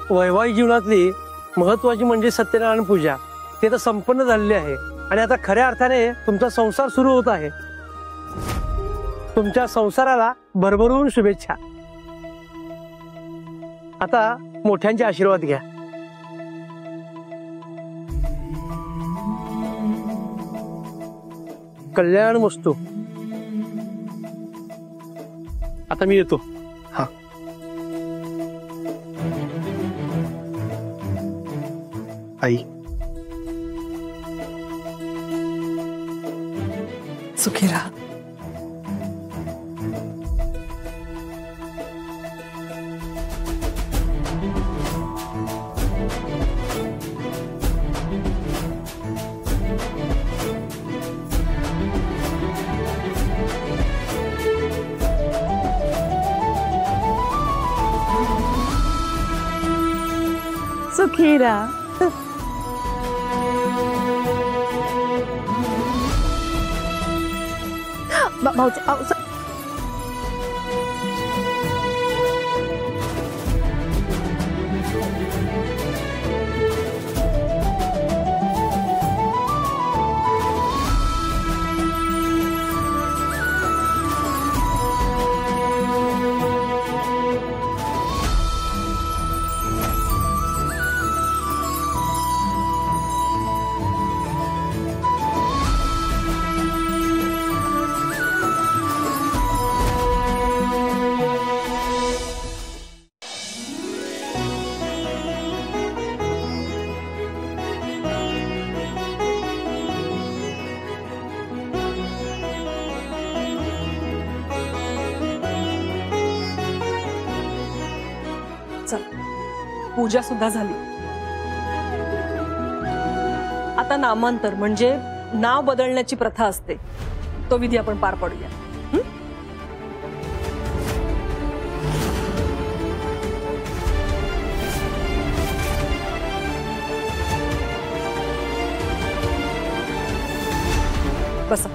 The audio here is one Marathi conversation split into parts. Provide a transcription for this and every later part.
वैवाहिक जीवनातली महत्वाची म्हणजे सत्यनारायण पूजा ते तर संपन्न झालेली आहे आणि आता खऱ्या अर्थाने तुमचा संसार सुरू होत आहे। तुमच्या संसाराला भरभरून शुभेच्छा। आता मोठ्यांचे आशीर्वाद घ्या। कल्याणमस्तु। आता मी येतो। हा आई सुखी राहा। सुखी राहा। भाऊजी चल, पूजा सुद्धा झाली। आता नामांतर म्हणजे नाव बदलण्याची प्रथा असते, तो विधी आपण पार पाडूया। बसा।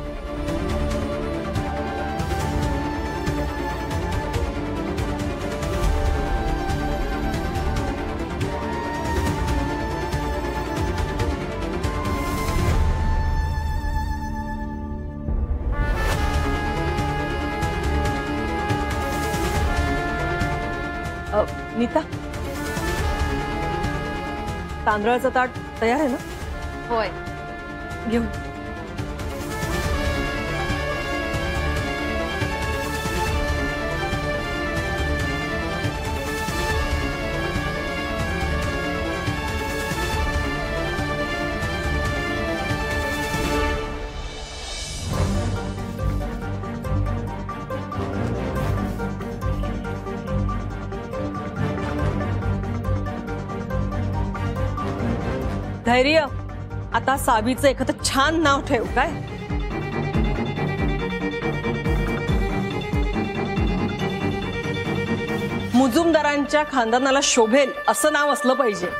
नीता, तांदळाचं ताट तयार आहे ना? होय, घेऊन। धैर्य, आता सावीचं एखादं छान नाव ठेव काय? मुजुमदारांच्या खानदानाला शोभेल असं नाव असलं पाहिजे।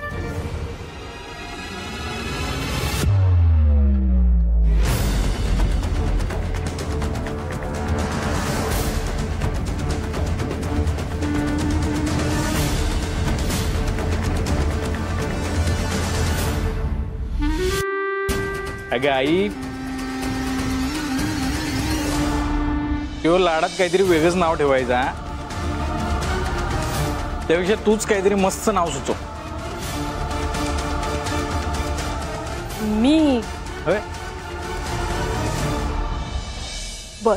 अगं आई, किंवा लाडात काहीतरी वेगळंच नाव ठेवायचं, त्यापेक्षा तूच काहीतरी मस्त नाव सुचव। मी होय, बर,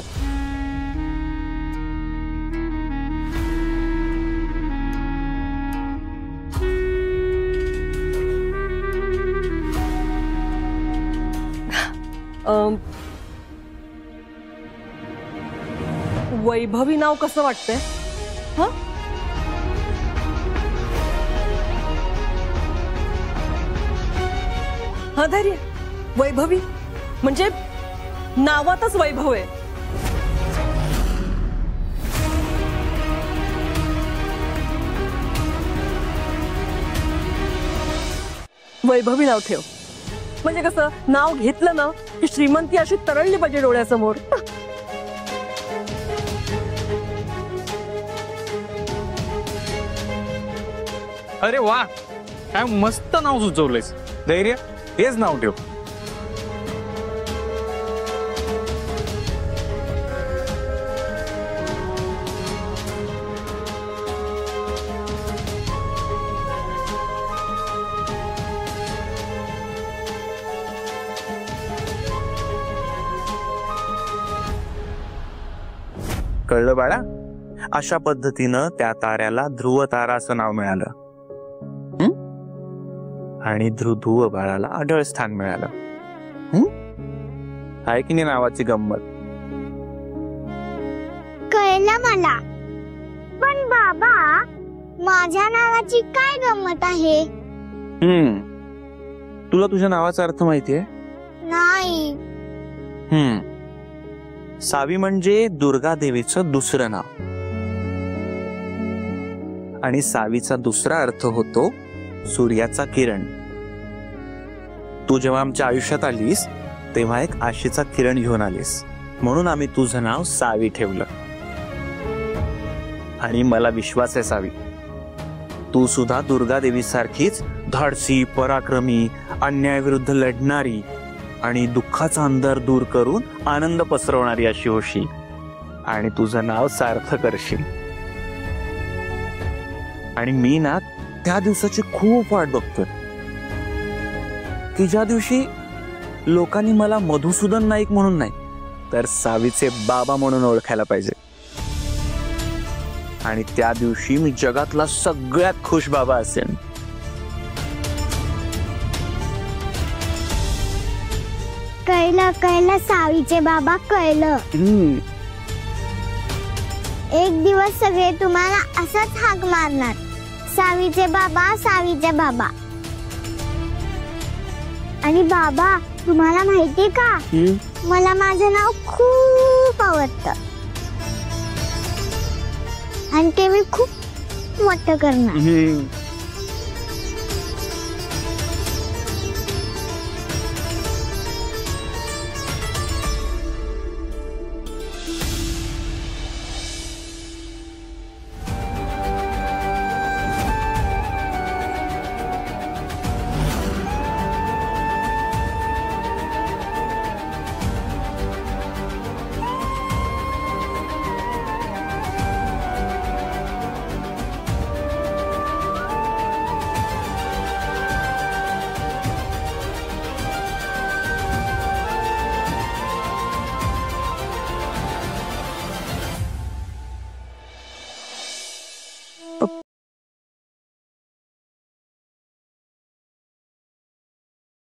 वैभवी नाव कसं वाटतंय? हा, हा धैर्य, वैभवी म्हणजे नावातच वैभव आहे। वैभवी नाव ठेव, म्हणजे कसं नाव घेतलं ना की श्रीमंती अशी तरळली पाहिजे डोळ्यासमोर। अरे वा, काय मस्त नाव सुचवलंयस. धैर्य, हेच नाव ठेव. कळलं बाळा? अशा पद्धतीनं त्या ताऱ्याला ध्रुव तारा असं नाव मिळालं. आणि ध्रुव बाळाला अढळ स्थान मिळालं. आहे की नाही नावाची गंमत? कळलं मला. पण बाबा, माझ्या नावाची काय गंमत आहे? तुला तुझ्या नावाचा अर्थ माहितीये? नाही. सावी म्हणजे दुर्गा देवीचं दुसरं नाव. आणि सावीचा दुसरा अर्थ होतो सूर्याचा किरण. तू जेव्हा आमच्या आयुष्यात आलीस तेव्हा एक आशेचा किरण घेऊन आलीस, म्हणून आम्ही तुझं नाव सावी ठेवलं. आणि मला विश्वास आहे सावी, तू सुद्धा दुर्गा देवी सारखीच धाडसी, पराक्रमी, अन्यायाविरुद्ध लढणारी आणि दुःखाचा अंधार दूर करून आनंद पसरवणारी अशी होशील आणि तुझं नाव सार्थ करशील. आणि मी ना त्या दिवसाची खूप वाट बघतोय की ज्या दिवशी लोकांनी मला मधुसूदन नाईक म्हणून नाही तर सावीचे बाबा म्हणून ओळखायला पाहिजे. आणि त्या दिवशी मी जगातला सगळ्यात खुश बाबा असेन. कळलं कळलं सावीचे बाबा, कळलं. एक दिवस सगळे तुम्हाला असंच हाक मारणार, सावीचे बाबा, सावीचे बाबा. आणि बाबा, तुम्हाला माहितीये का, मला माझं नाव खूप आवडतं आणि ते मी खूप मोठं करणार.